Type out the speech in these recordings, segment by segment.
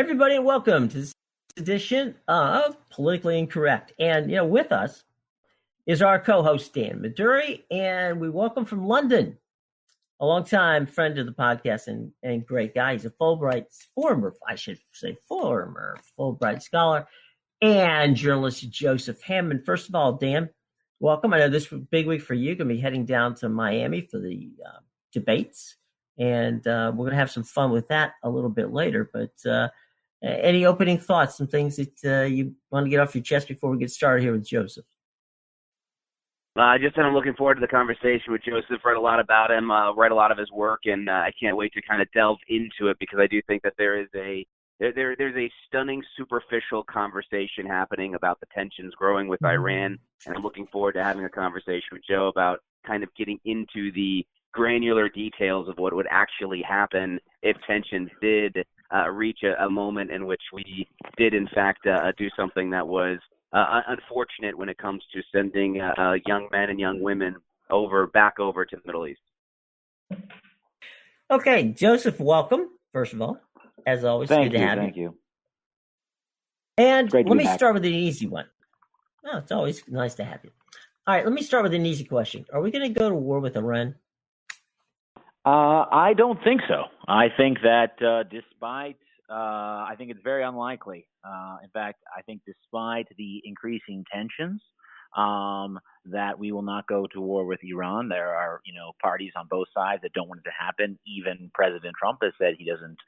Everybody, and welcome to this edition of Politically Incorrect. And, with us is our co-host, Dan Maduri, and we welcome from London, a longtime friend of the podcast and great guy. He's a former Fulbright Scholar and journalist Joseph Hammond. First of all, Dan, welcome. I know this was a big week for you. You're going to be heading down to Miami for the debates. And we're going to have some fun with that a little bit later. But any opening thoughts, some things that you want to get off your chest before we get started here with Joseph? Just I'm looking forward to the conversation with Joseph. Read a lot about him, read a lot of his work, and I can't wait to kind of delve into it because I do think that there's a stunning superficial conversation happening about the tensions growing with Iran, and I'm looking forward to having a conversation with Joe about kind of getting into the granular details of what would actually happen if tensions did reach a moment in which we did, in fact, do something that was unfortunate when it comes to sending young men and young women back over to the Middle East. Okay, Joseph, welcome, first of all. As always, good to have you. Thank you. And let me start with an easy one. Oh, it's always nice to have you. All right, let me start with an easy question. Are we going to go to war with Iran? I don't think so. I think that despite, I think it's very unlikely. In fact, I think despite the increasing tensions, that we will not go to war with Iran. There are, parties on both sides that don't want it to happen. Even President Trump has said he doesn't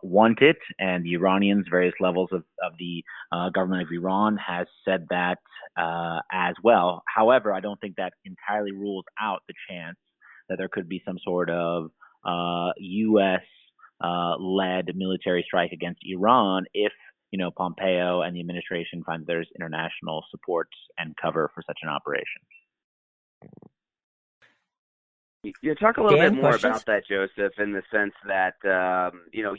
want it, and the Iranians, various levels of the government of Iran, has said that as well. However, I don't think that entirely rules out the chance that there could be some sort of U.S. led military strike against Iran if, Pompeo and the administration find that there's international support and cover for such an operation. You talk a little bit more about that, Joseph, in the sense that,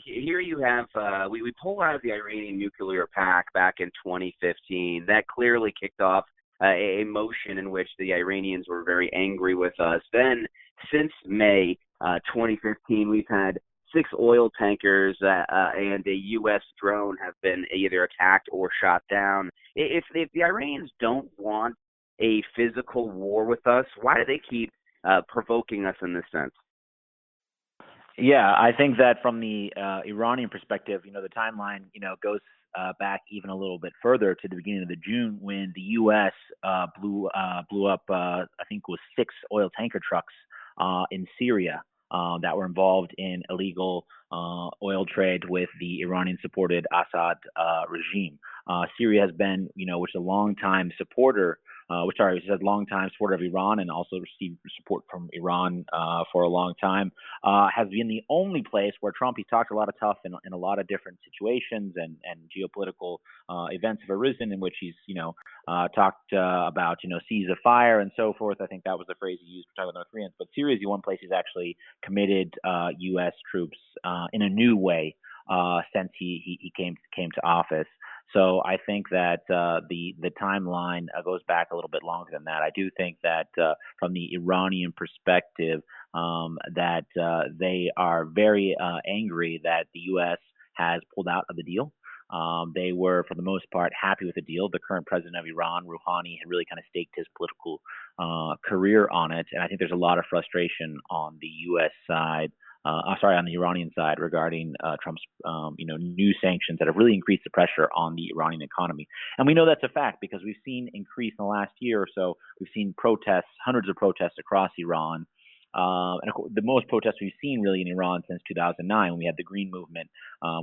here you have, we pulled out of the Iranian nuclear pact back in 2015. That clearly kicked off a motion in which the Iranians were very angry with us. Then, since May 2015, we've had 6 oil tankers and a U.S. drone have been either attacked or shot down. If the Iranians don't want a physical war with us, why do they keep provoking us in this sense? Yeah, I think that from the Iranian perspective, the timeline, goes back even a little bit further to the beginning of June when the U.S. blew up, I think it was 6 oil tanker trucks in Syria that were involved in illegal oil trade with the Iranian-supported Assad regime. Syria has been, which is a long-time supporter of Iran and also received support from Iran for a long time, has been the only place where Trump, he's talked a lot of tough in a lot of different situations and geopolitical events have arisen in which he's, talked about, cease of fire and so forth. I think that was the phrase he used for talking about North Koreans. But Syria is the one place he's actually committed U.S. troops in a new way since he came to office. So I think that the timeline goes back a little bit longer than that. I do think that from the Iranian perspective, that they are very angry that the U.S. has pulled out of the deal. They were, for the most part, happy with the deal. The current president of Iran, Rouhani, had really kind of staked his political career on it. And I think there's a lot of frustration on the U.S. side. On the Iranian side regarding Trump's, new sanctions that have really increased the pressure on the Iranian economy. And we know that's a fact because we've seen increase in the last year or so. We've seen protests, hundreds of protests across Iran. And of course, the most protests we've seen really in Iran since 2009 when we had the Green Movement,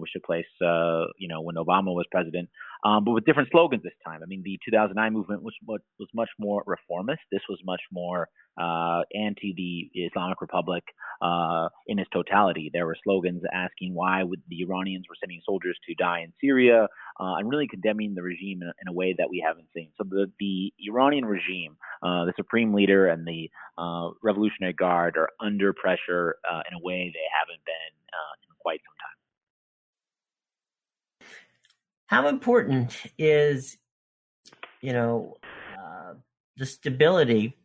which took place, when Obama was president, but with different slogans this time. I mean, the 2009 movement was much more reformist. This was much more anti the Islamic Republic in its totality. There were slogans asking why the Iranians were sending soldiers to die in Syria and really condemning the regime in a way that we haven't seen. So the Iranian regime, the supreme leader and the Revolutionary Guard are under pressure in a way they haven't been in quite some time. How important is, the stability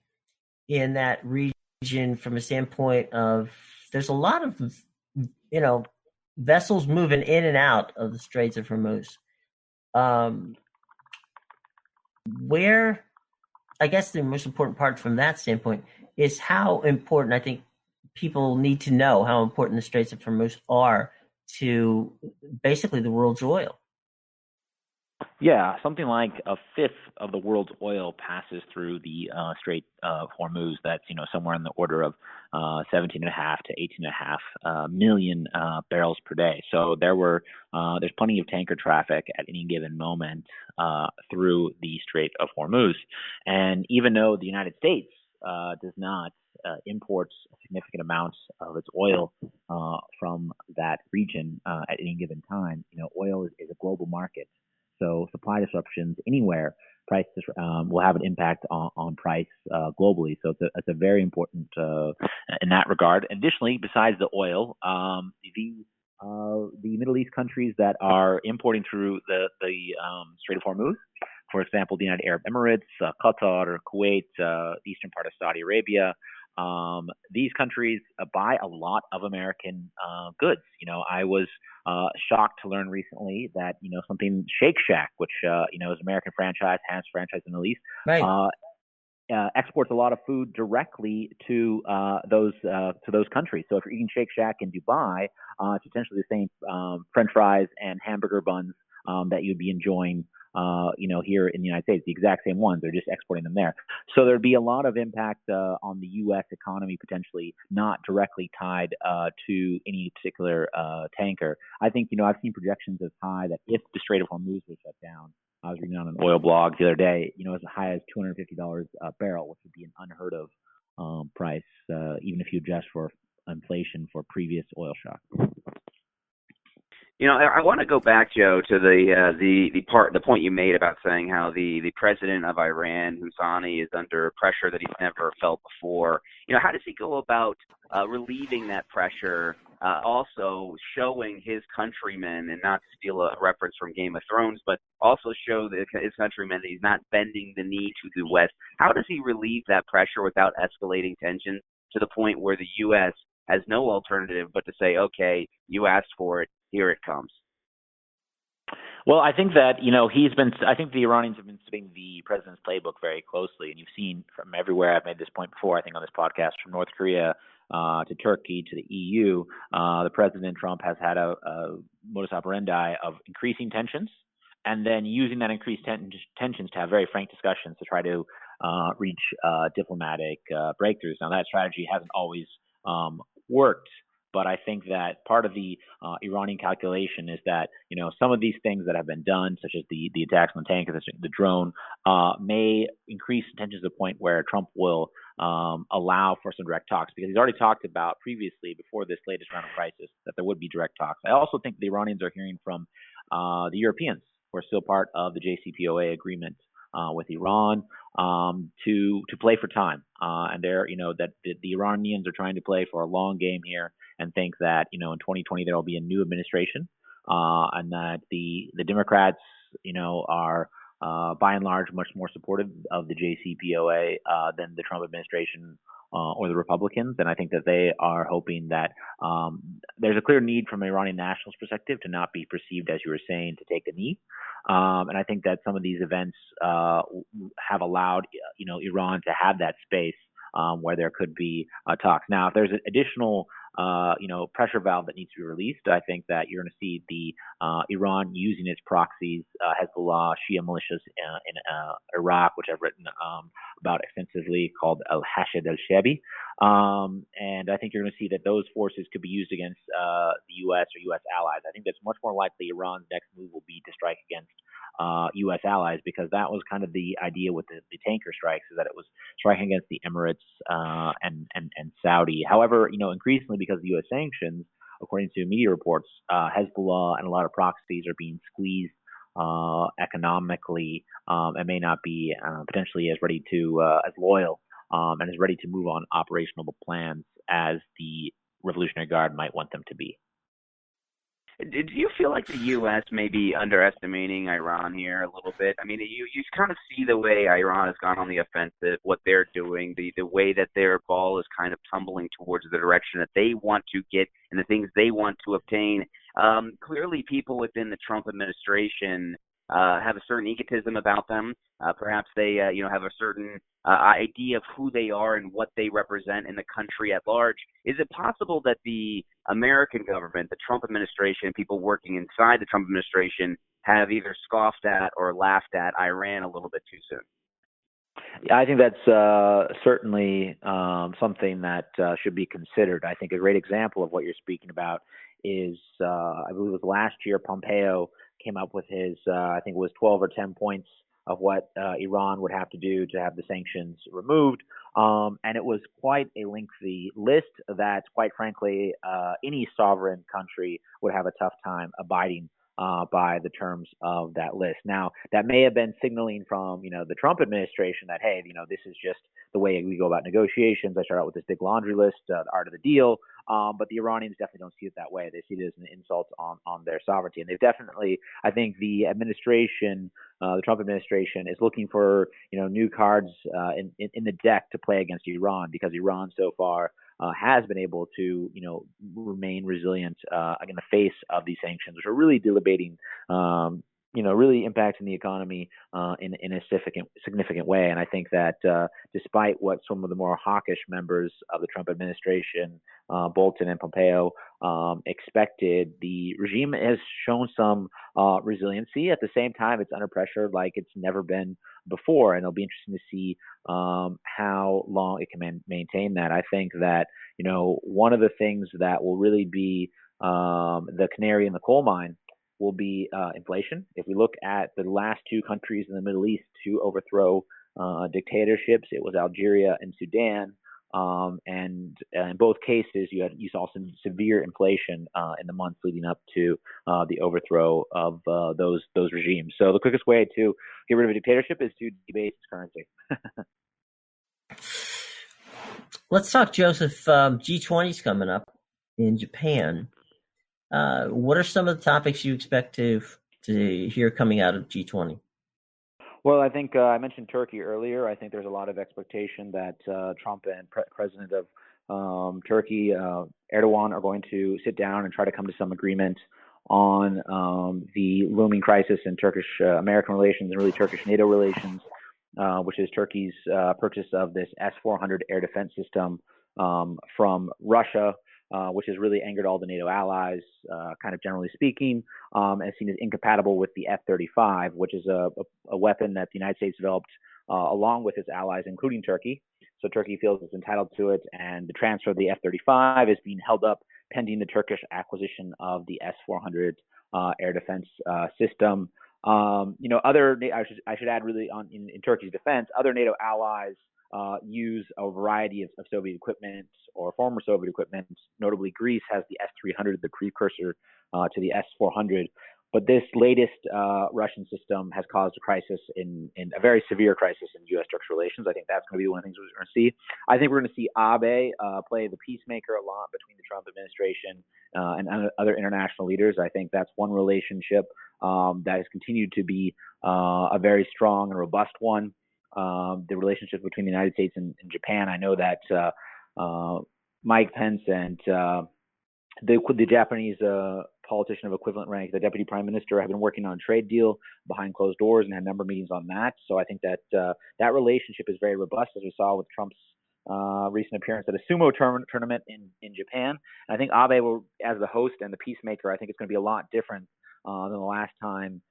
in that region from a standpoint of there's a lot of, vessels moving in and out of the Straits of Hormuz. Where, I guess the most important part from that standpoint is how important I think people need to know how important the Straits of Hormuz are to basically the world's oil. Yeah, something like a fifth of the world's oil passes through the Strait of Hormuz. That's somewhere in the order of 17.5 to 18.5 million barrels per day. So there's plenty of tanker traffic at any given moment through the Strait of Hormuz. And even though the United States does not imports significant amounts of its oil from that region at any given time, oil is a global market. So supply disruptions anywhere, prices will have an impact on price globally. So it's a very important in that regard. Additionally, besides the oil, the Middle East countries that are importing through the Strait of Hormuz, for example, the United Arab Emirates, Qatar, Kuwait, the eastern part of Saudi Arabia. These countries buy a lot of American goods. I was shocked to learn recently that something Shake Shack, which is an American franchise, has franchised in the Middle East, right. Exports a lot of food directly to those countries. So if you're eating Shake Shack in Dubai, it's essentially the same French fries and hamburger buns that you'd be enjoying here in the United States, the exact same ones. They're just exporting them there. So there'd be a lot of impact on the U.S. economy, potentially not directly tied to any particular tanker. I think, I've seen projections as high that if the Strait of Hormuz was shut down, I was reading on an oil blog the other day, as high as $250 a barrel, which would be an unheard of price, even if you adjust for inflation for previous oil shocks. I want to go back, Joe, to the point you made about saying how the president of Iran, Husseini, is under pressure that he's never felt before. How does he go about relieving that pressure? Also showing his countrymen, and not to steal a reference from Game of Thrones, but also show his countrymen that he's not bending the knee to the West. How does he relieve that pressure without escalating tensions to the point where the U.S. has no alternative but to say, okay, you asked for it, here it comes? Well, I think that, I think the Iranians have been studying the president's playbook very closely, and you've seen from everywhere, I've made this point before, I think on this podcast, from North Korea to Turkey to the EU, the President Trump has had a modus operandi of increasing tensions and then using that increased tensions to have very frank discussions to try to reach diplomatic breakthroughs. Now, that strategy hasn't always worked, but I think that part of the Iranian calculation is that, some of these things that have been done, such as the attacks on the tanker, the drone, may increase tensions to the point where Trump will allow for some direct talks, because he's already talked about previously, before this latest round of crisis, that there would be direct talks. I also think the Iranians are hearing from the Europeans, who are still part of the JCPOA agreement with Iran, to play for time, and they're that the Iranians are trying to play for a long game here, and think that in 2020 there will be a new administration, and that the Democrats are by and large much more supportive of the JCPOA than the Trump administration or the Republicans. And I think that they are hoping that there's a clear need from an Iranian nationalist perspective to not be perceived, as you were saying, to take a knee. And I think that some of these events have allowed Iran to have that space where there could be talks. Now, if there's additional pressure valve that needs to be released, I think that you're going to see the Iran using its proxies, Hezbollah, Shia militias in Iraq, which I've written about extensively, called Al-Hashd al-Shabi. And I think you're going to see that those forces could be used against the U.S. or U.S. allies. I think that's much more likely Iran's next move will be to strike against U.S. allies, because that was kind of the idea with the tanker strikes, is that it was striking against the Emirates and Saudi. However, increasingly, because of the U.S. sanctions, according to media reports, Hezbollah and a lot of proxies are being squeezed economically, and may not be potentially as ready to as loyal and as ready to move on operational plans as the Revolutionary Guard might want them to be. Do you feel like the U.S. may be underestimating Iran here a little bit? I mean, you kind of see the way Iran has gone on the offensive, what they're doing, the way that their ball is kind of tumbling towards the direction that they want to get and the things they want to obtain. Clearly, people within the Trump administration have a certain egotism about them. Perhaps they, have a certain idea of who they are and what they represent in the country at large. Is it possible that the American government, the Trump administration, people working inside the Trump administration have either scoffed at or laughed at Iran a little bit too soon? Yeah, I think that's certainly something that should be considered. I think a great example of what you're speaking about is, I believe it was last year, Pompeo came up with his, I think it was 12 or 10 points of what Iran would have to do to have the sanctions removed. And it was quite a lengthy list that, quite frankly, any sovereign country would have a tough time abiding by the terms of that list. Now, that may have been signaling from, the Trump administration that, hey, this is just the way we go about negotiations. I start out with this big laundry list, the art of the deal. But the Iranians definitely don't see it that way. They see it as an insult on their sovereignty. And they've definitely, I think the administration, the Trump administration is looking for, new cards in the deck to play against Iran, because Iran so far has been able to, remain resilient in the face of these sanctions, which are really debilitating, really impacting the economy in a significant way. And I think that despite what some of the more hawkish members of the Trump administration, Bolton and Pompeo, expected, the regime has shown some resiliency. At the same time, it's under pressure like it's never been before, and it'll be interesting to see how long it can maintain that. I think that, one of the things that will really be the canary in the coal mine will be inflation. If we look at the last two countries in the Middle East to overthrow dictatorships, it was Algeria and Sudan. And in both cases, you saw some severe inflation in the months leading up to the overthrow of those regimes. So the quickest way to get rid of a dictatorship is to debase its currency. Let's talk, Joseph. G20 is coming up in Japan. What are some of the topics you expect to hear coming out of G20? Well, I think I mentioned Turkey earlier. I think there's a lot of expectation that Trump and President of Turkey, Erdogan, are going to sit down and try to come to some agreement on the looming crisis in Turkish-American relations and really Turkish-NATO relations, which is Turkey's purchase of this S-400 air defense system from Russia, which has really angered all the NATO allies, kind of generally speaking, and seen as incompatible with the F-35, which is a weapon that the United States developed along with its allies, including Turkey. So Turkey feels it's entitled to it, and the transfer of the F-35 is being held up pending the Turkish acquisition of the S-400 air defense system. I should add, really, in Turkey's defense, other NATO allies use a variety of Soviet equipment or former Soviet equipment. Notably, Greece has the S-300, the precursor to the S-400. But this latest Russian system has caused a crisis in a very severe crisis in U.S.-Turkish relations. I think that's going to be one of the things we're going to see. I think we're going to see Abe play the peacemaker a lot between the Trump administration and other international leaders. I think that's one relationship that has continued to be a very strong and robust one. The relationship between the United States and Japan. I know that Mike Pence and the Japanese politician of equivalent rank, the deputy prime minister, have been working on a trade deal behind closed doors and had a number of meetings on that. So I think that that relationship is very robust, as we saw with Trump's recent appearance at a sumo tournament in Japan. And I think Abe will, as the host and the peacemaker, I think it's going to be a lot different than the last time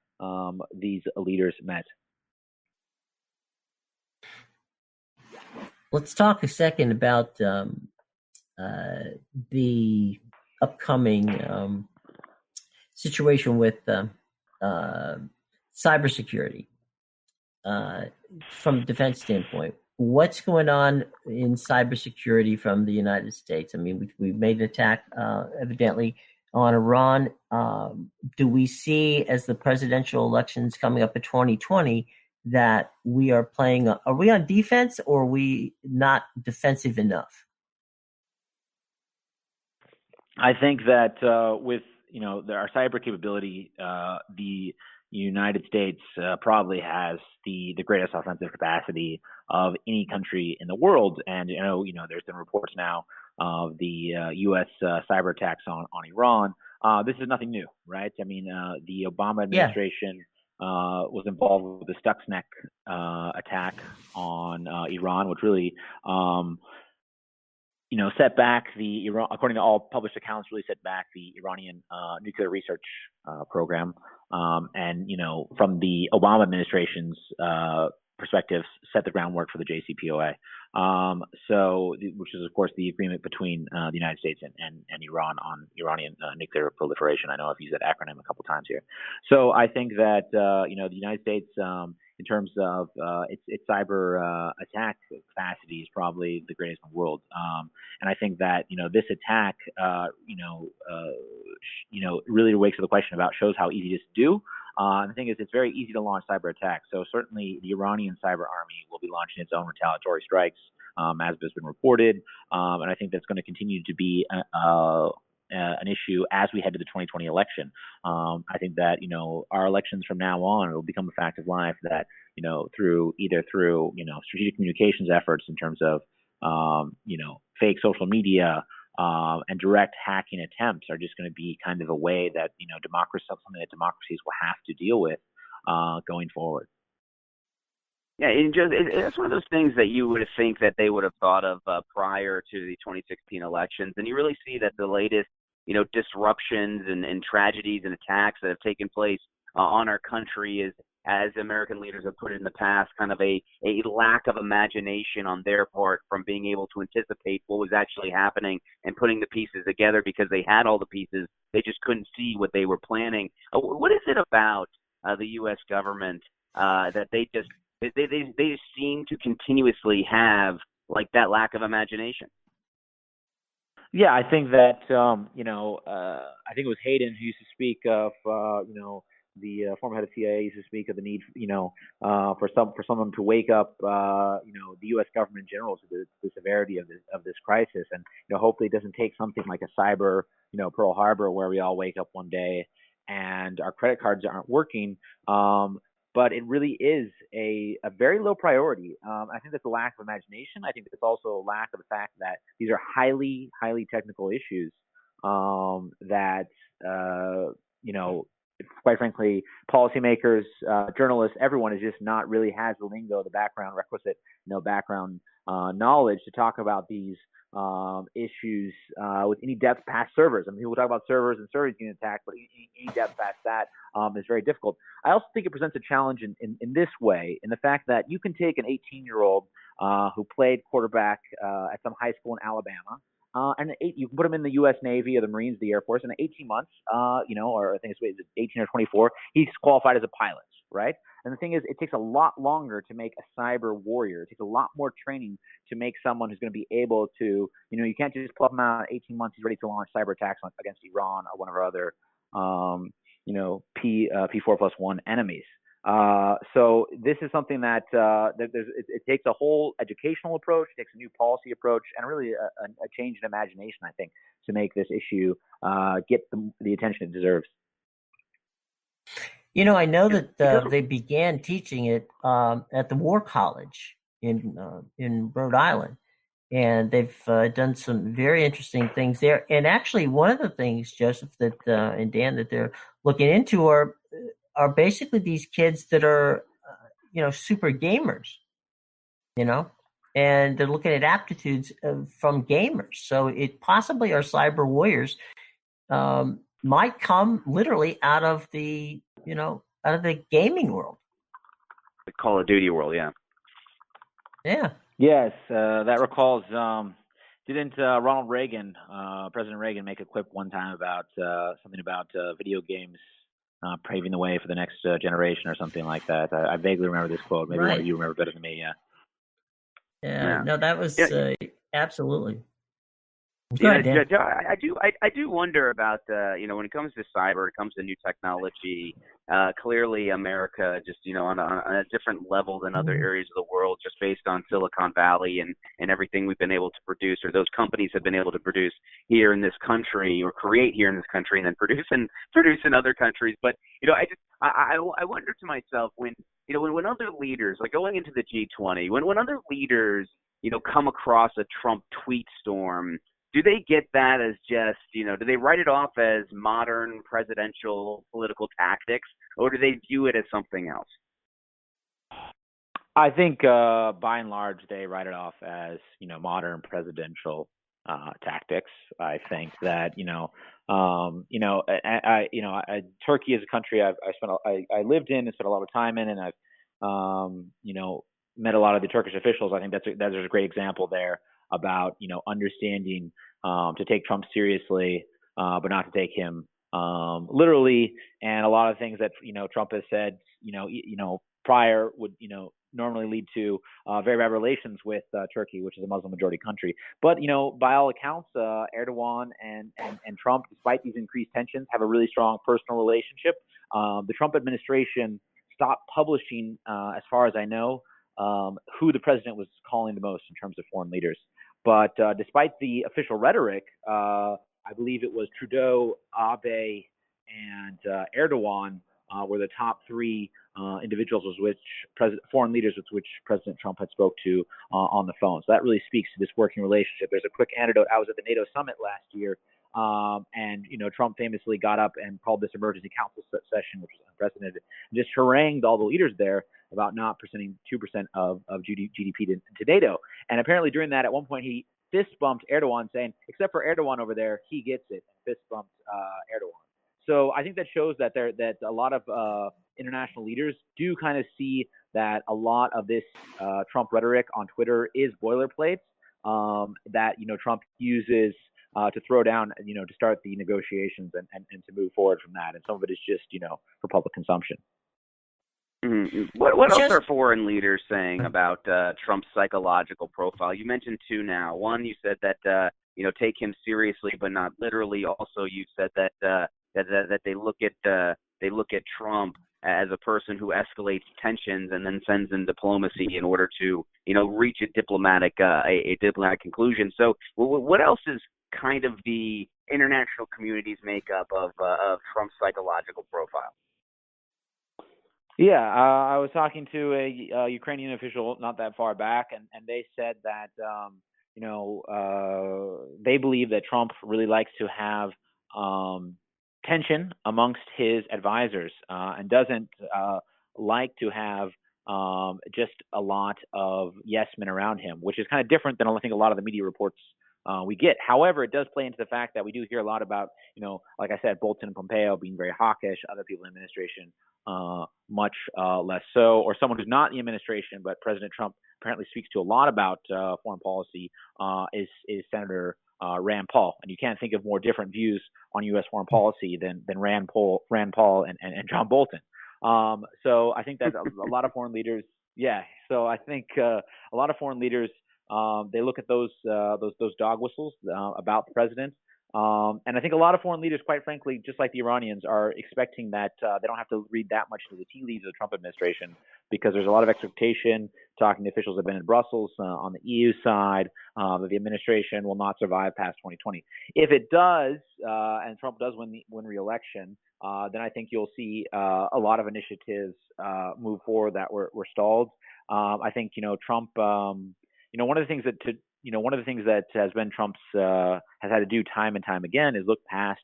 these leaders met. Let's talk a second about the upcoming situation with cybersecurity from a defense standpoint. What's going on in cybersecurity from the United States? I mean, we've made an attack, evidently, on Iran. Do we see, as the presidential elections coming up in 2020, that we are playing? Are we on defense, or are we not defensive enough? I think that with our cyber capability, the United States probably has the greatest offensive capacity of any country in the world. And there's been reports now of the U.S. Cyber attacks on Iran. This is nothing new, right? I mean, the Obama administration was involved with the Stuxnet attack on Iran, which really set back the Iran, according to all published accounts, really set back the Iranian nuclear research program. And from the Obama administration's perspective, set the groundwork for the JCPOA. Which is, of course, the agreement between the United States and Iran on Iranian nuclear proliferation. I know I've used that acronym a couple times here. So I think that the United States, in terms of its cyber attack capacity, is probably the greatest in the world. And I think that this attack, really wakes up the question about, shows how easy it is to do. And the thing is, it's very easy to launch cyber attacks. So certainly the Iranian cyber army will be launching its own retaliatory strikes, as has been reported. And I think that's going to continue to be an issue as we head to the 2020 election. I think that, our elections from now on will become a fact of life that, through strategic communications efforts in terms of, fake social media, and direct hacking attempts are just going to be kind of a way that, something that democracies will have to deal with going forward. Yeah, it's one of those things that you would think that they would have thought of prior to the 2016 elections. And you really see that the latest, disruptions and tragedies and attacks that have taken place on our country is, as American leaders have put it in the past, kind of a lack of imagination on their part from being able to anticipate what was actually happening and putting the pieces together, because they had all the pieces. They just couldn't see what they were planning. What is it about the U.S. government that they seem to continuously have, like, that lack of imagination? Yeah, I think that I think it was Hayden who used to speak of the former head of CIA used to speak of the need, for someone to wake up, the U.S. government in general to the severity of this crisis, and hopefully it doesn't take something like a cyber, Pearl Harbor, where we all wake up one day and our credit cards aren't working. But it really is a very low priority. I think that's a lack of imagination. I think it's also a lack of the fact that these are highly, highly technical issues that, quite frankly, policymakers, journalists, everyone is just not really has the lingo, the background, requisite, background knowledge to talk about these issues with any depth past servers. I mean, people talk about servers and servers getting attacked, but any depth past that is very difficult. I also think it presents a challenge in this way, in the fact that you can take an 18-year-old who played quarterback at some high school in Alabama, and you can put him in the U.S. Navy or the Marines, the Air Force, and in 18 months, or I think it's 18 or 24, he's qualified as a pilot, right? And the thing is, it takes a lot longer to make a cyber warrior. It takes a lot more training to make someone who's going to be able to, you can't just pull him out 18 months, he's ready to launch cyber attacks against Iran or one of our other, P4+1 enemies. So this is something that it takes a whole educational approach, it takes a new policy approach, and really a change in imagination, I think, to make this issue get the attention it deserves. I know that they began teaching it at the War College in Rhode Island, and they've done some very interesting things there. And actually, one of the things, Joseph, that and Dan, that they're looking into are basically these kids that are, super gamers, and they're looking at aptitudes from gamers. So it possibly our cyber warriors might come literally out of the gaming world. The Call of Duty world, yeah. Yeah. Yes, that recalls, didn't Ronald Reagan, President Reagan, make a quip one time about something about video games paving the way for the next generation or something like that? I vaguely remember this quote. Maybe one of you remember better than me, Yeah, no, that was absolutely. Go ahead, Dan. Joe, I do wonder about when it comes to cyber, it comes to new technology. Clearly, America just on a different level than other areas of the world, just based on Silicon Valley and everything we've been able to produce, or those companies have been able to produce here in this country, or create here in this country, and then produce in other countries. But I wonder to myself when other leaders, like going into the G20, when other leaders come across a Trump tweet storm, do they get that as just, do they write it off as modern presidential political tactics, or do they view it as something else? I think by and large they write it off as modern presidential tactics. I think that Turkey is a country I lived in and spent a lot of time in, and I've met a lot of the Turkish officials. I think there's a great example there about understanding to take Trump seriously, but not to take him literally. And a lot of things that Trump has said prior would normally lead to very bad relations with Turkey, which is a Muslim majority country. But by all accounts, Erdogan and Trump, despite these increased tensions, have a really strong personal relationship. The Trump administration stopped publishing, as far as I know, who the president was calling the most in terms of foreign leaders. But despite the official rhetoric, I believe it was Trudeau, Abe, and Erdogan were the top three individuals with which foreign leaders with which President Trump had spoke to on the phone. So that really speaks to this working relationship. There's a quick anecdote. I was at the NATO summit last year, and Trump famously got up and called this emergency council session, which was unprecedented, and just harangued all the leaders there about not presenting 2% of GDP to NATO. And apparently during that, at one point, he fist bumped Erdogan, saying, except for Erdogan over there, he gets it, and fist bumped Erdogan. So I think that shows that a lot of international leaders do kind of see that a lot of this Trump rhetoric on Twitter is boilerplate that Trump uses to throw down, to start the negotiations and to move forward from that. And some of it is just for public consumption. Mm-hmm. What else are foreign leaders saying about Trump's psychological profile? You mentioned two now. One, you said that take him seriously, but not literally. Also, you said that that they look at Trump as a person who escalates tensions and then sends in diplomacy in order to reach a diplomatic conclusion. So, what else is kind of the international community's makeup of Trump's psychological profile? Yeah, I was talking to a Ukrainian official not that far back, and they said that they believe that Trump really likes to have tension amongst his advisors and doesn't like to have just a lot of yes men around him, which is kind of different than I think a lot of the media reports we get. However, it does play into the fact that we do hear a lot about, like I said, Bolton and Pompeo being very hawkish, other people in the administration much less so, or someone who's not in the administration, but President Trump apparently speaks to a lot about foreign policy, is Senator Rand Paul. And you can't think of more different views on U.S. foreign policy than Rand Paul and John Bolton. So I think that a lot of foreign leaders, so I think a lot of foreign leaders, they look at those dog whistles about the president. And I think a lot of foreign leaders, quite frankly, just like the Iranians, are expecting that they don't have to read that much into the tea leaves of the Trump administration, because there's a lot of expectation, talking to officials that have been in Brussels on the EU side, that the administration will not survive past 2020. If it does, and Trump does win re-election, then I think you'll see a lot of initiatives move forward that were stalled. I think, Trump, one of the things that has been Trump's has had to do time and time again is look past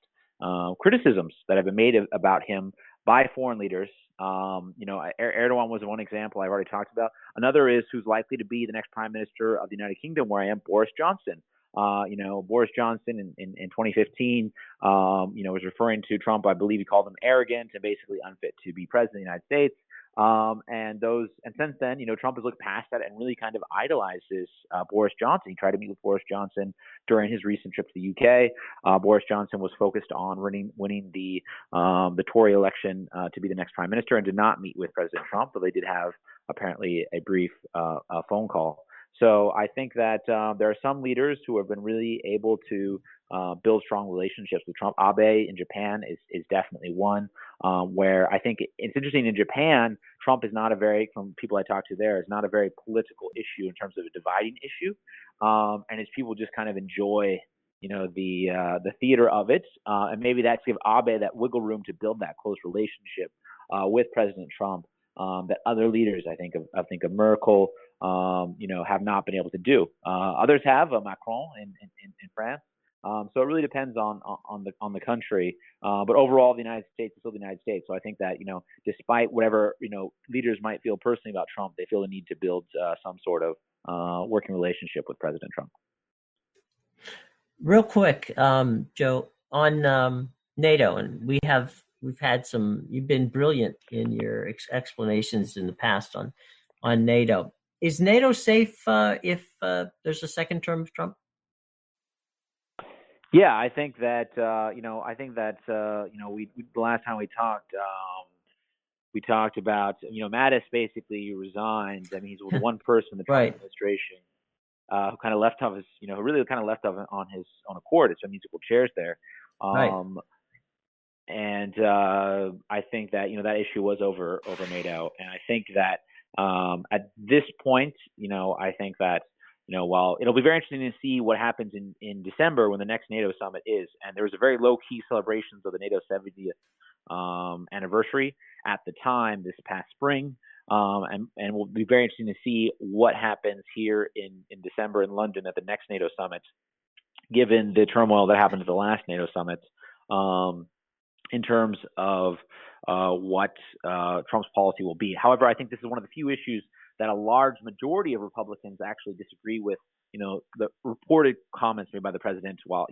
criticisms that have been made about him by foreign leaders. Erdogan was one example I've already talked about. Another is who's likely to be the next prime minister of the United Kingdom, where I am, Boris Johnson. Boris Johnson in 2015, was referring to Trump. I believe he called him arrogant and basically unfit to be president of the United States. And since then, Trump has looked past that and really kind of idolizes Boris Johnson. He tried to meet with Boris Johnson during his recent trip to the UK. Boris Johnson was focused on winning the Tory election to be the next prime minister, and did not meet with President Trump, but they did have apparently a brief phone call. So I think that there are some leaders who have been really able to build strong relationships with Trump. Abe in Japan is definitely one, where I think it's interesting. In Japan, Trump is not from people I talk to there, is not a very political issue in terms of a dividing issue, and his people just kind of enjoy the theater of it, and maybe that's give Abe that wiggle room to build that close relationship with President Trump that other leaders, I think of Merkel, have not been able to do. Others have, Macron in France. So it really depends on the country. But overall, the United States is still the United States. So I think that despite whatever leaders might feel personally about Trump, they feel the need to build some sort of working relationship with President Trump. Real quick, Joe, on NATO, and we've had some. You've been brilliant in your explanations in the past on NATO. Is NATO safe if there's a second term of Trump? Yeah, I think that we the last time we talked about Mattis basically resigned. I mean, he's the one person in the Trump administration who kind of left off who really kind of left off on his own accord at some musical chairs there. And I think that that issue was over NATO, and I think that at this point, I think that while it'll be very interesting to see what happens in December when the next NATO summit is, and there was a very low key celebrations of the NATO 70th anniversary at the time this past spring, and will be very interesting to see what happens here in December in London at the next NATO summit, given the turmoil that happened at the last NATO summit, in terms of what Trump's policy will be. However, I think this is one of the few issues that a large majority of Republicans actually disagree with, the reported comments made by the president while,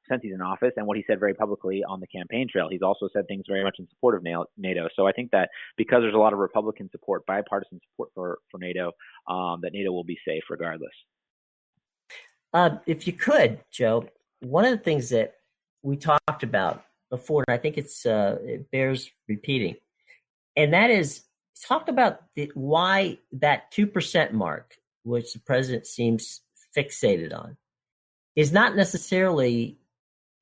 since he's in office, and what he said very publicly on the campaign trail. He's also said things very much in support of NATO. So I think that because there's a lot of Republican support, bipartisan support for NATO, that NATO will be safe regardless. If you could, Joe, one of the things that we talked about before, and I think it bears repeating, and that is talk about why that 2% mark, which the president seems fixated on, is not necessarily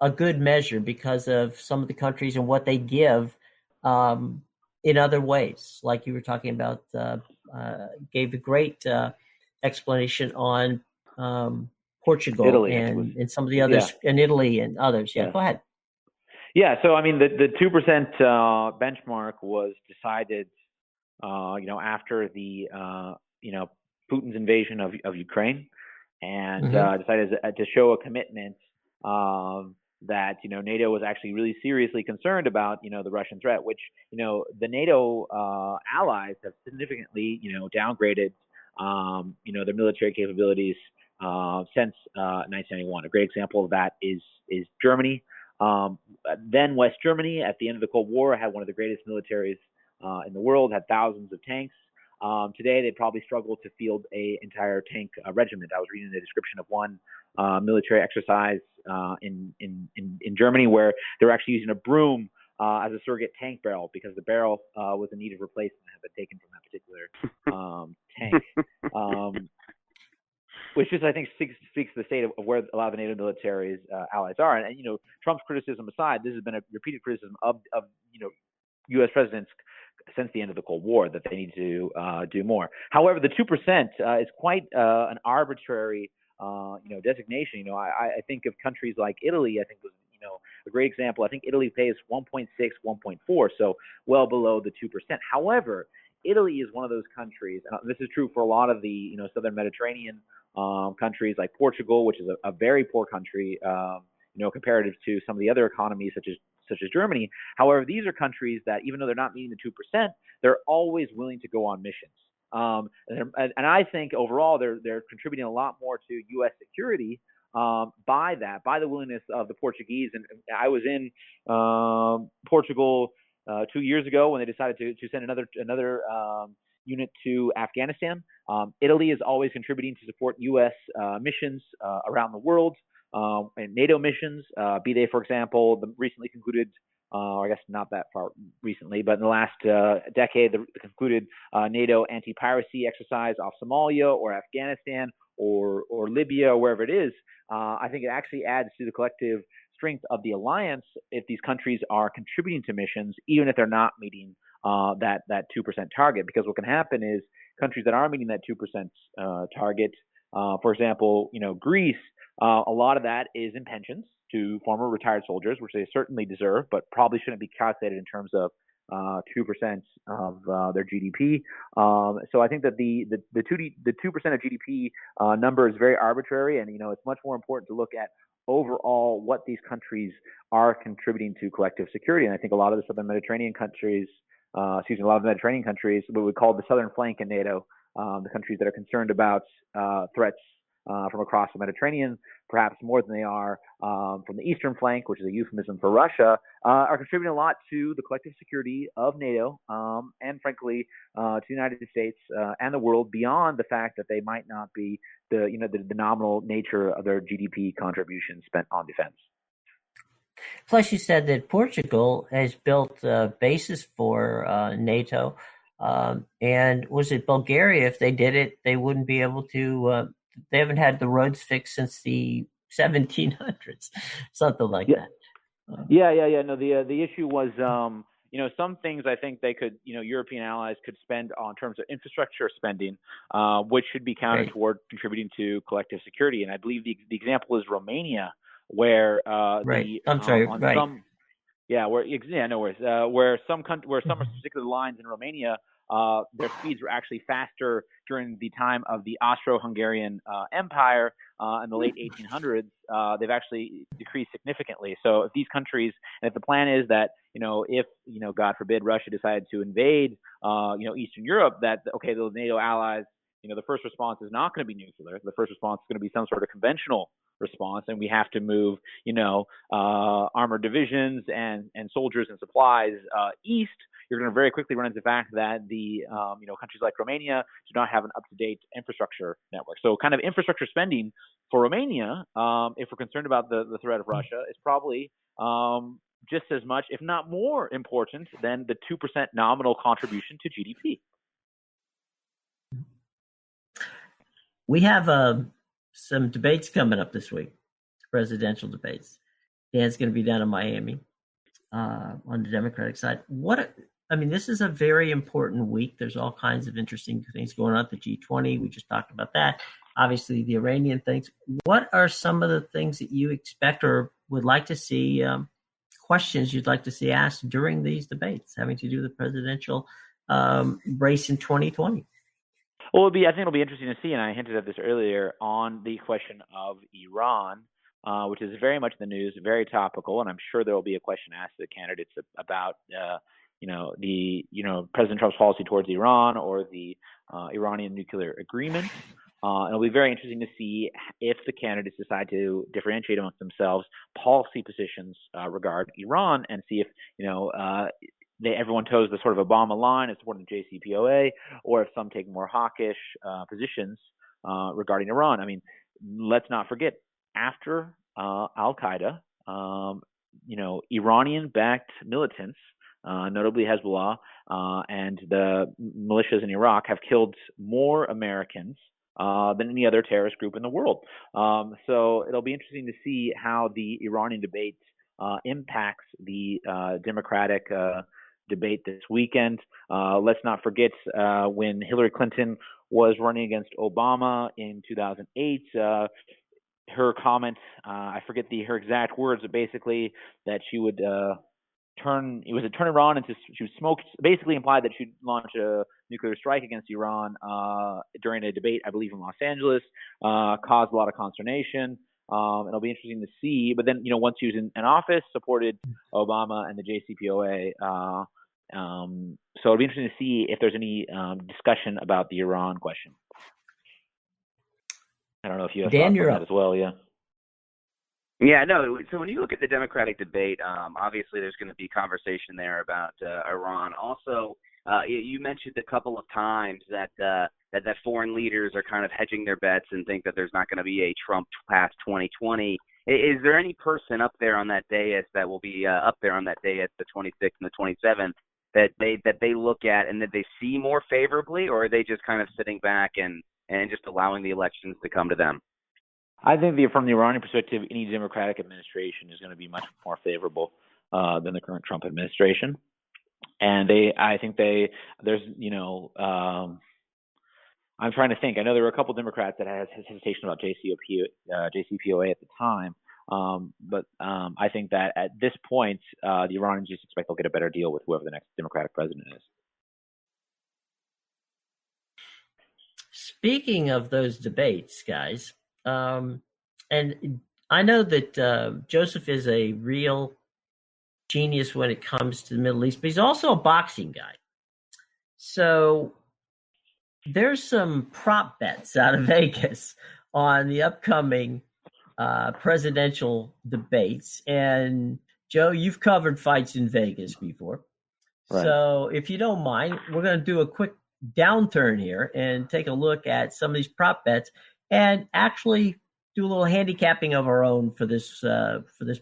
a good measure because of some of the countries and what they give in other ways. Like you were talking about, gave a great explanation on Portugal, Italy, and some of the others, and Italy and others. Yeah, go ahead. Yeah, so I mean, the 2% benchmark was decided, after the Putin's invasion of Ukraine, and decided to show a commitment that NATO was actually really seriously concerned about the Russian threat, which the NATO allies have significantly downgraded their military capabilities since 1991. A great example of that is Germany. Then West Germany, at the end of the Cold War, had one of the greatest militaries in the world, had thousands of tanks. Today, they probably struggle to field an entire tank regiment. I was reading the description of one military exercise in Germany where they're actually using a broom as a surrogate tank barrel because the barrel was in need of replacement and had been taken from that particular tank. Which just, I think, speaks to the state of where a lot of the NATO military's allies are. And Trump's criticism aside, this has been a repeated criticism of U.S. presidents since the end of the Cold War that they need to do more. However, the 2% is quite an arbitrary designation. I think of countries like Italy. I think was a great example. I think Italy pays 1.6, 1.4, so well below the 2%. However, Italy is one of those countries, and this is true for a lot of the southern Mediterranean countries like Portugal, which is a very poor country, comparative to some of the other economies such as Germany. However, these are countries that, even though they're not meeting the 2%, they're always willing to go on missions. And I think overall they're contributing a lot more to U.S. security by the willingness of the Portuguese. And I was in Portugal 2 years ago when they decided to send another unit to Afghanistan. Italy is always contributing to support U.S. missions around the world and NATO missions, be they, for example, the recently concluded or I guess not that far recently, but in the last decade, the concluded NATO anti-piracy exercise off Somalia or Afghanistan or Libya or wherever it is, I think it actually adds to the collective strength of the alliance if these countries are contributing to missions, even if they're not meeting that 2% target. Because what can happen is countries that are meeting that 2% target, for example, Greece, a lot of that is in pensions to former retired soldiers, which they certainly deserve, but probably shouldn't be calculated in terms of 2% of their GDP. So I think that the 2% of GDP number is very arbitrary, and it's much more important to look at overall what these countries are contributing to collective security. And I think a lot of the Southern Mediterranean countries, what we call the Southern flank in NATO, the countries that are concerned about threats from across the Mediterranean, perhaps more than they are from the eastern flank, which is a euphemism for Russia, are contributing a lot to the collective security of NATO and, frankly, to the United States and the world, beyond the fact that they might not be the nominal nature of their GDP contribution spent on defense. Plus, you said that Portugal has built bases for NATO, and was it Bulgaria? If they did it, they wouldn't be able to. They haven't had the roads fixed since the 1700s, something like that. Yeah. No, the issue was, some things I think they could, European allies could spend on terms of infrastructure spending, which should be counted toward contributing to collective security. And I believe the example is Romania, where where some particular lines in Romania, their speeds were actually faster during the time of the Austro-Hungarian Empire in the late 1800s. They've actually decreased significantly. So if these countries, and if the plan is that, if, God forbid, Russia decided to invade, Eastern Europe, that, okay, those NATO allies, the first response is not going to be nuclear. The first response is going to be some sort of conventional response, and we have to move, armored divisions and soldiers and supplies east. You're going to very quickly run into the fact that the countries like Romania do not have an up-to-date infrastructure network. So kind of infrastructure spending for Romania, if we're concerned about the threat of Russia, is probably just as much, if not more important than the 2% nominal contribution to GDP. We have some debates coming up this week, presidential debates. Dan's going to be down in Miami on the Democratic side. This is a very important week. There's all kinds of interesting things going on at the G20. We just talked about that. Obviously, the Iranian things. What are some of the things that you expect or would like to see, questions you'd like to see asked during these debates having to do with the presidential race in 2020? Well, I think it'll be interesting to see, and I hinted at this earlier, on the question of Iran, which is very much in the news, very topical, and I'm sure there will be a question asked to the candidates about President Trump's policy towards Iran or the Iranian nuclear agreement. And it'll be very interesting to see if the candidates decide to differentiate amongst themselves policy positions regarding Iran, and see if everyone toes the sort of Obama line as supporting the JCPOA, or if some take more hawkish positions regarding Iran. Let's not forget, after Al-Qaeda, Iranian-backed militants, notably Hezbollah and the militias in Iraq, have killed more Americans than any other terrorist group in the world. So it'll be interesting to see how the Iranian debate impacts the Democratic debate this weekend. Let's not forget when Hillary Clinton was running against Obama in 2008, her comment, I forget her exact words, but basically that she would turn Iran into, she would smoke, basically implied that she'd launch a nuclear strike against Iran during a debate, I believe, in Los Angeles, caused a lot of consternation. It'll be interesting to see. But then, once she was in office, supported Obama and the JCPOA. So it'll be interesting to see if there's any discussion about the Iran question. I don't know if you have thoughts on that as well. Yeah. Yeah, no. So when you look at the Democratic debate, obviously there's going to be conversation there about Iran. Also, you mentioned a couple of times that foreign leaders are kind of hedging their bets and think that there's not going to be a Trump past 2020. Is there any person up there on that dais that will be up there on that dais, the 26th and the 27th, that they look at and that they see more favorably, or are they just kind of sitting back and just allowing the elections to come to them? I think from the Iranian perspective, any Democratic administration is going to be much more favorable than the current Trump administration. And I'm trying to think. I know there were a couple of Democrats that had hesitation about JCPOA at the time. But I think that at this point, the Iranians just expect they'll get a better deal with whoever the next Democratic president is. Speaking of those debates, guys, and I know that Joseph is a real genius when it comes to the Middle East, but he's also a boxing guy. So there's some prop bets out of Vegas on the upcoming presidential debates. And Joe, you've covered fights in Vegas before. Right. So if you don't mind, we're going to do a quick downturn here and take a look at some of these prop bets and actually do a little handicapping of our own for this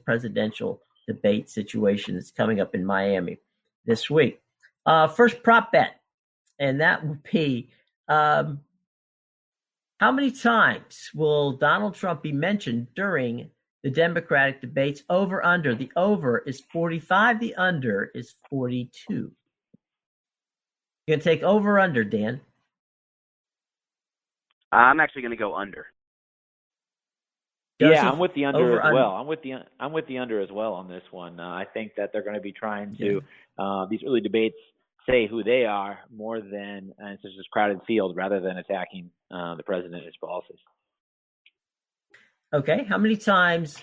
presidential debate situation that's coming up in Miami this week. First prop bet, and that would be how many times will Donald Trump be mentioned during the Democratic debates? Over under. The over is 45. The under is 42. You're going to take over under, Dan? I'm actually going to go under. Joseph, yeah, I'm with the under as well. I'm with the under as well on this one. I think that they're going to be trying to these early debates say who they are more than it's just this crowded field rather than attacking the president and his policies. Okay, how many times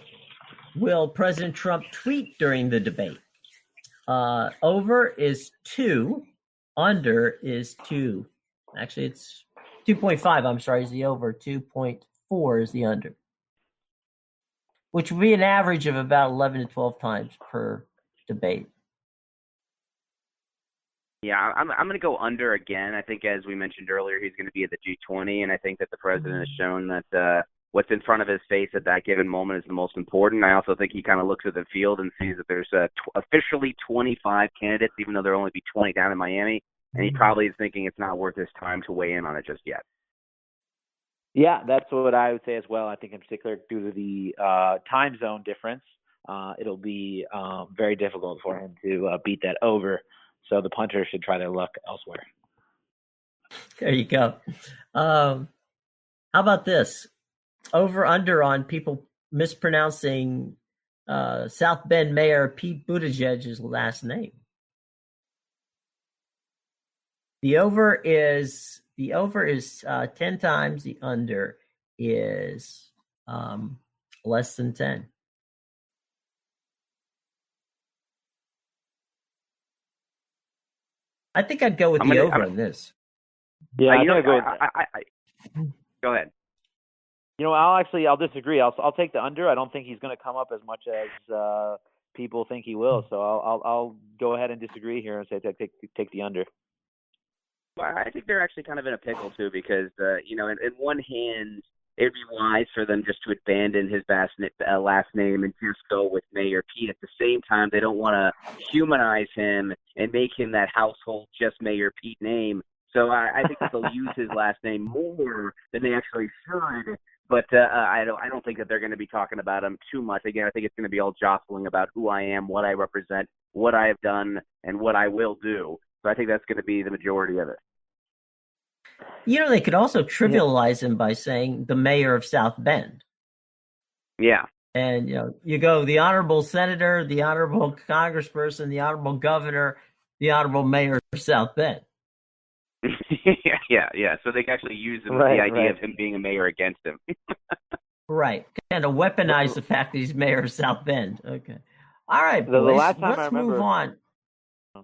will President Trump tweet during the debate? Over is 2, under is 2. Actually, it's 2.5. I'm sorry, is the over. 2.4 is the under, which would be an average of about 11 to 12 times per debate. Yeah, I'm going to go under again. I think, as we mentioned earlier, he's going to be at the G20, and I think that the president has shown that what's in front of his face at that given moment is the most important. I also think he kind of looks at the field and sees that there's officially 25 candidates, even though there'll only be 20 down in Miami, and he probably is thinking it's not worth his time to weigh in on it just yet. Yeah, that's what I would say as well. I think in particular due to the time zone difference, it'll be very difficult for him to beat that over. So the punter should try their luck elsewhere. There you go. How about this? Over under on people mispronouncing South Bend Mayor Pete Buttigieg's last name. The over is 10 times. The under is less than 10. I think I'd go with the over on this. Yeah, go ahead. I'll disagree. I'll take the under. I don't think he's going to come up as much as people think he will. So I'll go ahead and disagree here and say take the under. Well, I think they're actually kind of in a pickle too, because in one hand, it'd be wise for them just to abandon his last name and just go with Mayor Pete. At the same time, they don't want to humanize him and make him that household just Mayor Pete name. So I think that they'll use his last name more than they actually should. But I don't think that they're going to be talking about him too much. Again, I think it's going to be all jostling about who I am, what I represent, what I have done, and what I will do. So I think that's going to be the majority of it. They could also trivialize him by saying the mayor of South Bend. Yeah. And, you go the honorable senator, the honorable congressperson, the honorable governor, the honorable mayor of South Bend. Yeah. So they can actually use the idea of him being a mayor against him. Right. Kind of weaponize the fact that he's mayor of South Bend. Okay. All right, boys. Let's move on.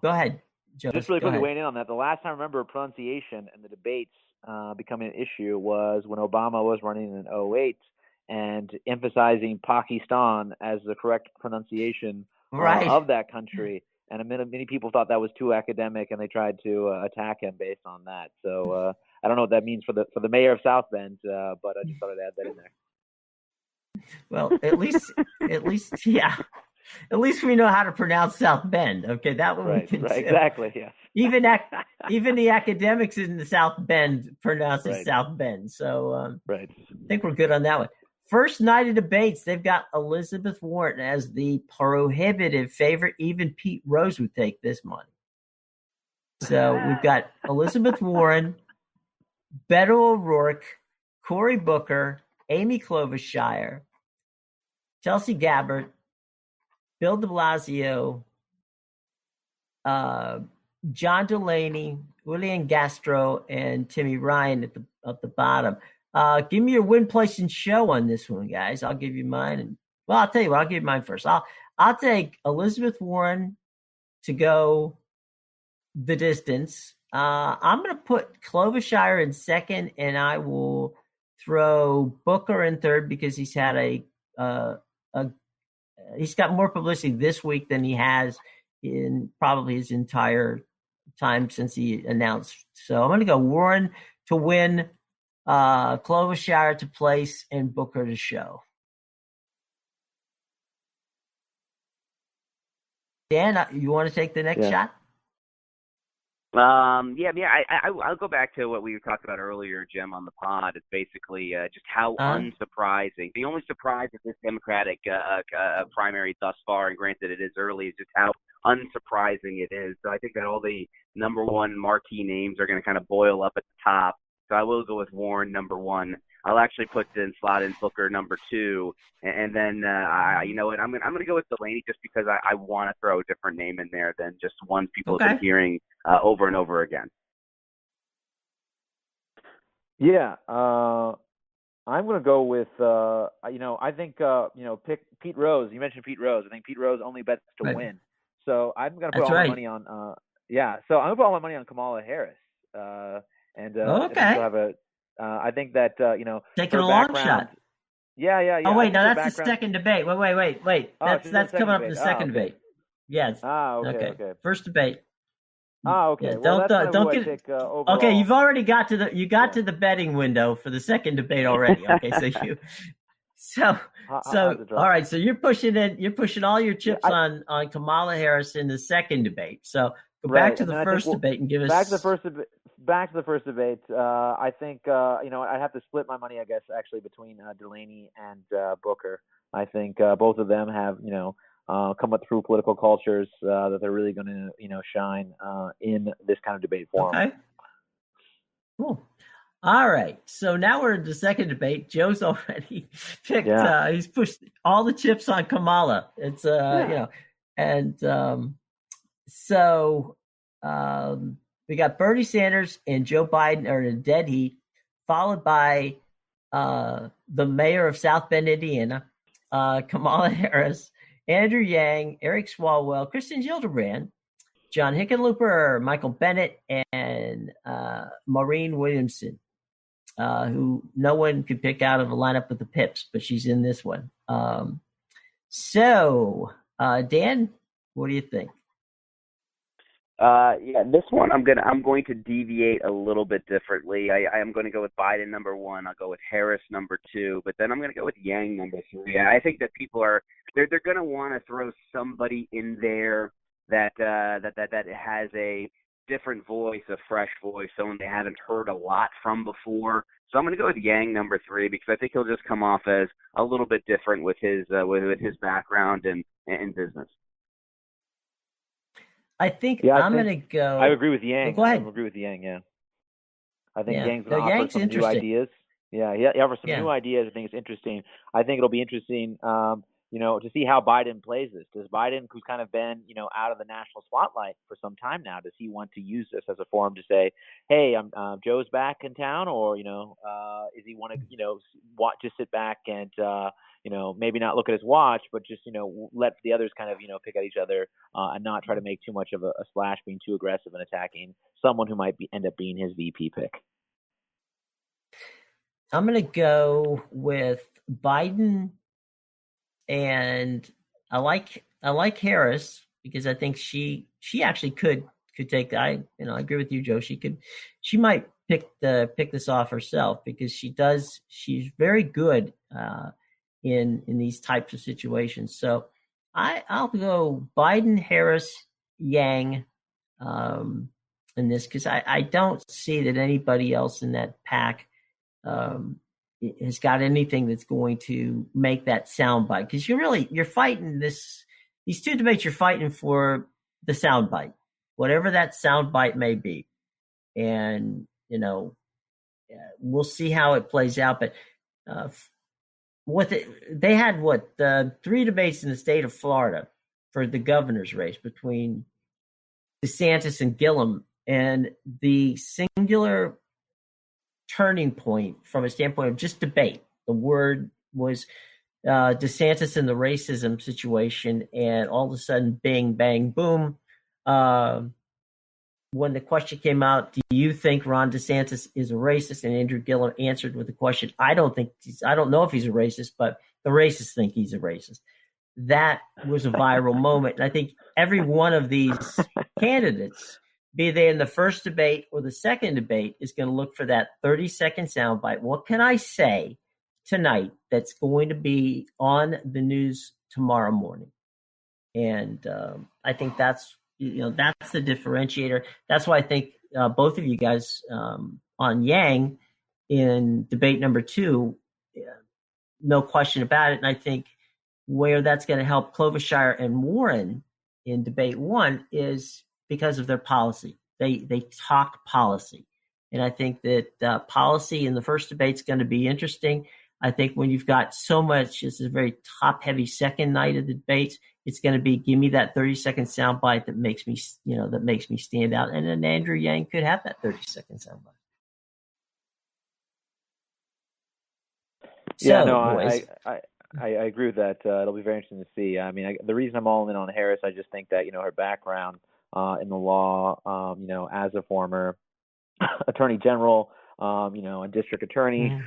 Go ahead, Joe. Just really quickly weighing in on that. The last time I remember pronunciation and the debates becoming an issue was when Obama was running in 2008 and emphasizing Pakistan as the correct pronunciation of that country. And many people thought that was too academic, and they tried to attack him based on that. So I don't know what that means for the mayor of South Bend, but I just thought I'd add that in there. Well, at least, yeah. At least we know how to pronounce South Bend. Okay, that one we can right, do. exactly. Yes. Even the academics in the South Bend pronounce it Right. South Bend. So Right. I think we're good on that one. First night of debates, they've got Elizabeth Warren as the prohibitive favorite. Even Pete Rose would take this money. So we've got Elizabeth Warren, Beto O'Rourke, Cory Booker, Amy Klobuchar, Tulsi Gabbard, Bill de Blasio, John Delaney, Julian Castro, and Timmy Ryan at the bottom. Give me your win, place, and show on this one, guys. I'll give you mine. And well, I'll tell you what. I'll give you mine first. I'll take Elizabeth Warren to go the distance. I'm going to put Klobuchar in second, and I will throw Booker in third because he's had he's got more publicity this week than he has in probably his entire time since he announced. So I'm going to go Warren to win, Klobuchar to place, and Booker to show. Dan, you want to take the next shot? I'll go back to what we talked about earlier, Jim, on the pod. It's basically just how unsurprising. The only surprise of this Democratic primary thus far, and granted it is early, is just how unsurprising it is. So I think that all the number one marquee names are going to kind of boil up at the top. So I will go with Warren number one. I'll actually slot in Booker number two, and then you know what? I'm gonna go with Delaney just because I want to throw a different name in there than just one people have been hearing over and over again. Yeah, I'm gonna go with I think pick Pete Rose. You mentioned Pete Rose. I think Pete Rose only bets to win. So I'm gonna put all my money on So I'm gonna put all my money on Kamala Harris. I think that taking a long shot. Yeah. Oh wait, no, that's the second debate. Wait. That's coming up in the second debate. Yes. Okay. First debate. Okay. Yeah, well, don't get. Okay, you've already got to the betting window for the second debate already. Okay, so all right. So you're pushing all your chips on Kamala Harris in the second debate. So go back to the first debate and give us back to the first debate. I think I'd have to split my money, I guess, actually between Delaney and Booker. I think both of them have come up through political cultures that they're really going to shine in this kind of debate forum. Okay. Cool. All right. So now we're in the second debate. Joe's already picked. He's pushed all the chips on Kamala. It's we got Bernie Sanders and Joe Biden are in a dead heat, followed by the mayor of South Bend, Indiana, Kamala Harris, Andrew Yang, Eric Swalwell, Kristen Gillibrand, John Hickenlooper, Michael Bennett, and Maureen Williamson, who no one could pick out of a lineup with the Pips, but she's in this one. Dan, what do you think? This one I'm going to deviate a little bit differently. I am going to go with Biden number one. I'll go with Harris number two, but then I'm going to go with Yang number three. I think that people they're going to want to throw somebody in there that has a different voice, a fresh voice, someone they haven't heard a lot from before. So I'm going to go with Yang number three because I think he'll just come off as a little bit different with his background and business. I think I'm going to go. I agree with Yang. Go ahead. I agree with Yang. Yeah. I think Yang's going to offer some new ideas. Yeah, he offers some new ideas. I think it's interesting. I think it'll be interesting, to see how Biden plays this. Does Biden, who's kind of been, out of the national spotlight for some time now, does he want to use this as a forum to say, hey, Joe's back in town, or is he want to, just sit back and maybe not look at his watch, but just let the others kind of pick at each other and not try to make too much of a splash, being too aggressive and attacking someone who might end up being his VP pick. I'm going to go with Biden, and I like Harris because I think she actually could take that. I agree with you, Joe. She might pick this off herself because she's very good in these types of situations. So I'll go Biden, Harris, Yang in this, because I don't see that anybody else in that pack has got anything that's going to make that soundbite. Because you're fighting these two debates. You're fighting for the soundbite, whatever that soundbite may be, and we'll see how it plays out. But they had 3 debates in the state of Florida for the governor's race between DeSantis and Gillum, and the singular turning point from a standpoint of just debate, the word was DeSantis in the racism situation, and all of a sudden, bing, bang, boom. When the question came out, do you think Ron DeSantis is a racist? And Andrew Gillum answered with the question, I don't know if he's a racist, but the racists think he's a racist. That was a viral moment. And I think every one of these candidates, be they in the first debate or the second debate, is going to look for that 30-second soundbite. What can I say tonight that's going to be on the news tomorrow morning? And I think that's the differentiator. That's why I think both of you guys on Yang in debate number 2, no question about it. And I think where that's going to help Klobuchar and Warren in debate 1 is because of their policy. They talk policy. And I think that policy in the first debate is going to be interesting. I think when you've got so much, this is a very top-heavy second night of the debates, it's going to be, give me that 30-second soundbite that makes me stand out. And then Andrew Yang could have that 30-second soundbite. Yeah, I agree with that. It'll be very interesting to see. I mean, the reason I'm all in on Harris, I just think that, her background in the law, as a former attorney general, a district attorney,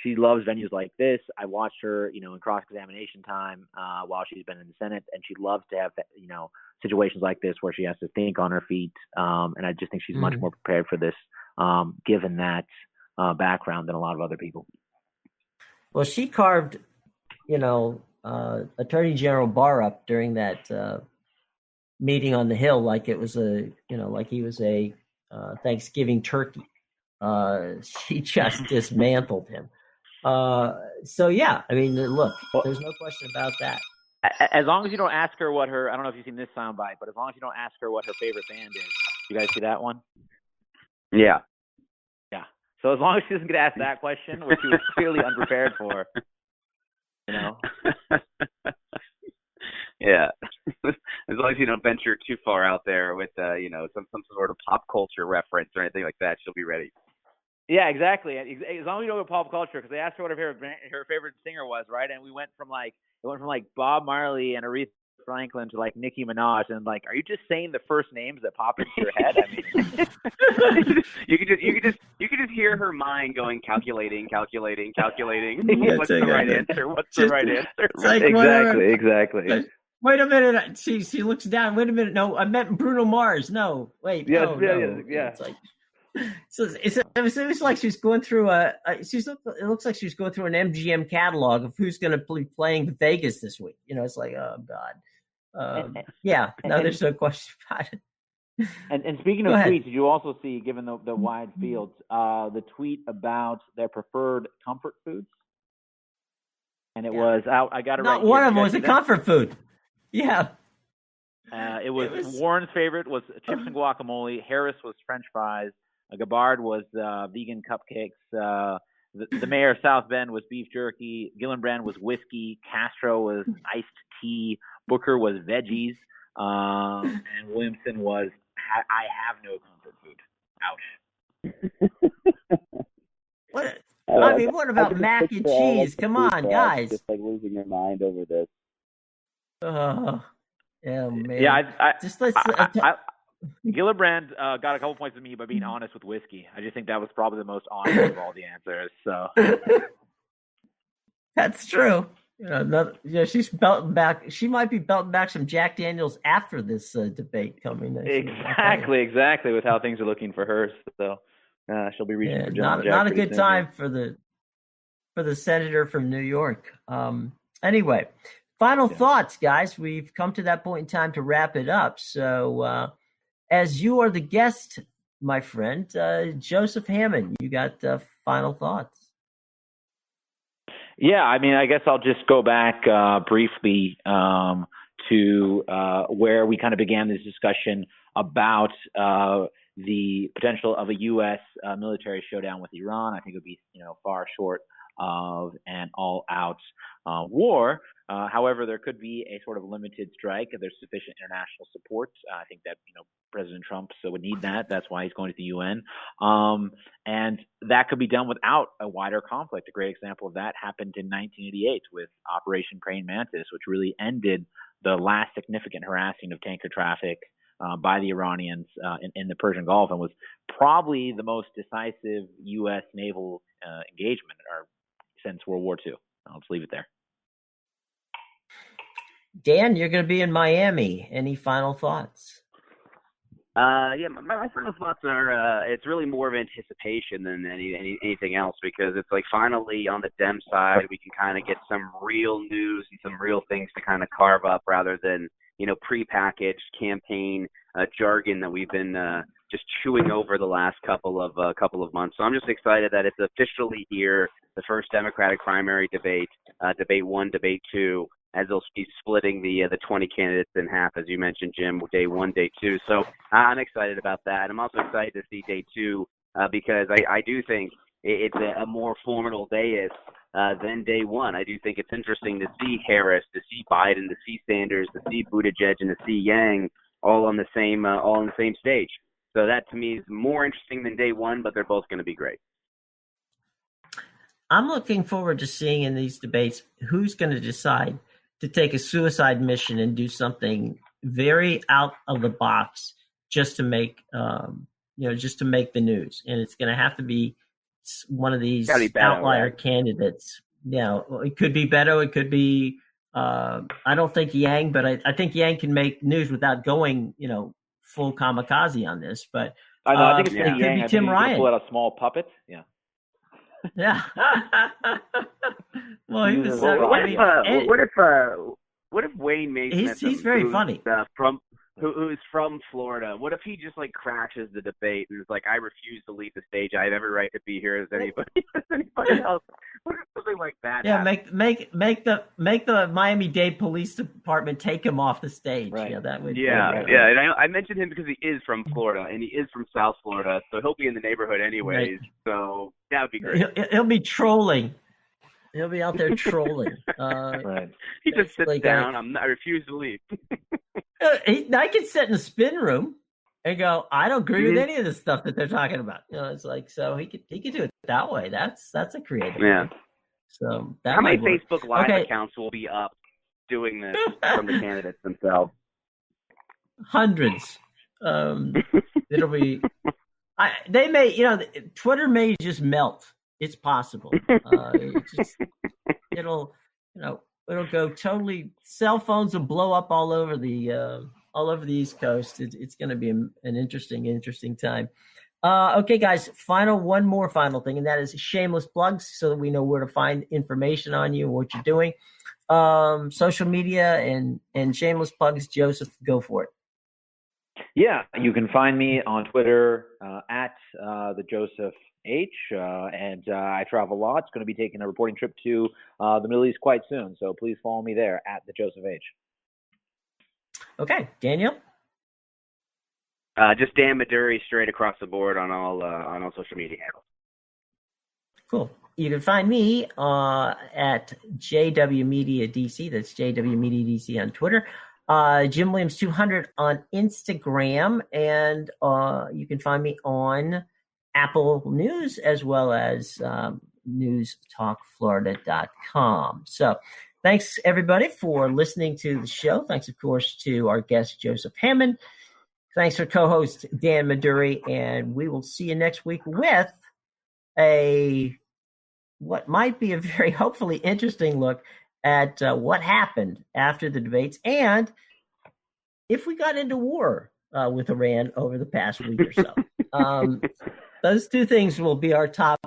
she loves venues like this. I watched her, in cross-examination time while she's been in the Senate, and she loves to have, situations like this where she has to think on her feet. And I just think she's much more prepared for this, given that background than a lot of other people. Well, she carved, Attorney General Barr up during that meeting on the Hill like it was like he was a Thanksgiving turkey. She just dismantled him. So yeah, I mean, look, there's no question about that. As long as you don't ask her what I don't know if you've seen this soundbite, but as long as you don't ask her what her favorite band is. You guys see that one? Yeah. Yeah. So as long as she doesn't get asked that question, which she was clearly unprepared for, Yeah. As long as you don't venture too far out there with, some sort of pop culture reference or anything like that, she'll be ready. Yeah, exactly. As long as you don't go pop culture, because they asked her what her favorite singer was, right? And it went from Bob Marley and Aretha Franklin to like Nicki Minaj, and like, are you just saying the first names that pop into your head? I mean, you could just hear her mind going, calculating. What's the right answer? What's the right answer? Like, exactly. Wait a minute. She looks down. Wait a minute. No, I meant Bruno Mars. No, wait. Yeah. It's like, so it's like she's going through it looks like she's going through an MGM catalog of who's going to be playing Vegas this week. It's like, oh God. There's no question about it. And speaking of tweets, did you also see, given the wide field, the tweet about their preferred comfort foods? And it was out. I got it right. Not one of them was a comfort food. Yeah. It was Warren's favorite was chips and guacamole. Harris was French fries. Gabbard was vegan cupcakes. The mayor of South Bend was beef jerky. Gillibrand was whiskey. Castro was iced tea. Booker was veggies. And Williamson was I have no comfort food. Ouch. What? I mean, what about mac and cheese? Come on, guys. Just like losing your mind over this. Yeah, man. Yeah, Gillibrand got a couple points with me by being honest with whiskey. I just think that was probably the most honest of all the answers. So that's true. She's belting back. She might be belting back some Jack Daniels after this debate coming. Exactly. With how things are looking for her, so she'll be reaching for John Jack. Not a good time for the for the senator from New York. Anyway, final thoughts, guys. We've come to that point in time to wrap it up. So as you are the guest, my friend, Joseph Hammond, you got final thoughts. Yeah, I mean, I guess I'll just go back briefly to where we kind of began this discussion about the potential of a U.S. Military showdown with Iran. I think it would be, far short of an all-out war. However, there could be a sort of limited strike if there's sufficient international support. I think that, President Trump would need that. That's why he's going to the UN. And that could be done without a wider conflict. A great example of that happened in 1988 with Operation Praying Mantis, which really ended the last significant harassing of tanker traffic by the Iranians in the Persian Gulf, and was probably the most decisive U.S. naval engagement since World War II. I'll just leave it there. Dan, you're going to be in Miami. Any final thoughts? My final thoughts are it's really more of anticipation than anything else, because it's like finally on the Dem side we can kind of get some real news and some real things to kind of carve up rather than prepackaged campaign jargon that we've been just chewing over the last couple of months. So I'm just excited that it's officially here, the first Democratic primary debate, debate 1, debate 2. As they'll be splitting the 20 candidates in half, as you mentioned, Jim, day 1, day 2. So I'm excited about that. I'm also excited to see day 2 because I do think it's a more formidable day than day 1. I do think it's interesting to see Harris, to see Biden, to see Sanders, to see Buttigieg, and to see Yang all on the same stage. So that to me is more interesting than day 1, but they're both going to be great. I'm looking forward to seeing in these debates who's going to decide to take a suicide mission and do something very out of the box just to make, just to make the news. And it's going to have to be one of these outlier candidates. It could be Beto. It could be, I don't think Yang, but I think Yang can make news without going, full kamikaze on this. But I think it could be Tim Ryan. Pull out a small puppet. Yeah. Yeah. Well, he was. What if Wayne Mason? He's very funny. Who's from Florida? What if he just crashes the debate and is like, "I refuse to leave the stage. I have every right to be here as anybody else." What if something like that? Yeah, make the Miami-Dade Police Department take him off the stage. Right. Yeah, that would. Yeah. And I mentioned him because he is from Florida and he is from South Florida, so he'll be in the neighborhood anyways. Right. So that would be great. He'll be trolling. He'll be out there trolling. Right. He just sits down. I refuse to leave. I could sit in the spin room and go, I don't agree with any of the stuff that they're talking about. It's like, so he could do it that way. That's a creative way. So that how many Facebook Live accounts will be up doing this from the candidates themselves? Hundreds. It'll be. They may, Twitter may just melt. It's possible. It'll go totally. Cell phones will blow up all over the East Coast. It's going to be an interesting time. Okay, guys. One more final thing, and that is shameless plugs, so that we know where to find information on you and what you're doing. Social media and shameless plugs. Joseph, go for it. Yeah, you can find me on Twitter at the Joseph H, and I travel a lot. It's going to be taking a reporting trip to the Middle East quite soon, so please follow me there at the Joseph H. Okay, Daniel. Just Dan Maduri, straight across the board on all social media handles. Cool. You can find me at JW Media DC. That's JW Media DC on Twitter. Jim Williams 200 on Instagram, and you can find me on Apple News as well as newstalkflorida.com. So thanks, everybody, for listening to the show. Thanks, of course, to our guest, Joseph Hammond. Thanks for co-host Dan Maduri, and we will see you next week with what might be a very hopefully interesting look at what happened after the debates and if we got into war with Iran over the past week or so. Those two things will be our top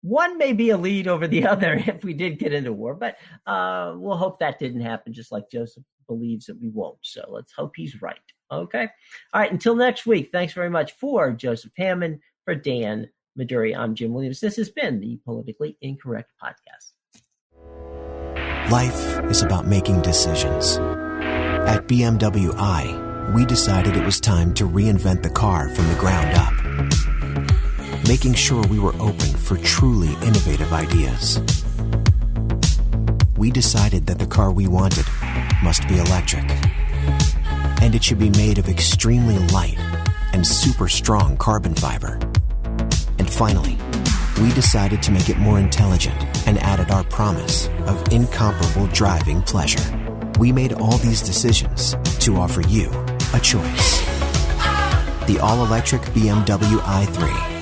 one may be a lead over the other if we did get into war, but we'll hope that didn't happen, just like Joseph believes that we won't. So let's hope he's right. Okay. All right. Until next week, thanks very much for Joseph Hammond, for Dan Maduri. I'm Jim Williams. This has been the Politically Incorrect Podcast. Life is about making decisions. At BMW I, we decided it was time to reinvent the car from the ground up, making sure we were open for truly innovative ideas. We decided that the car we wanted must be electric, and it should be made of extremely light and super strong carbon fiber. And finally, we decided to make it more intelligent and added our promise of incomparable driving pleasure. We made all these decisions to offer you a choice. The all-electric BMW i3.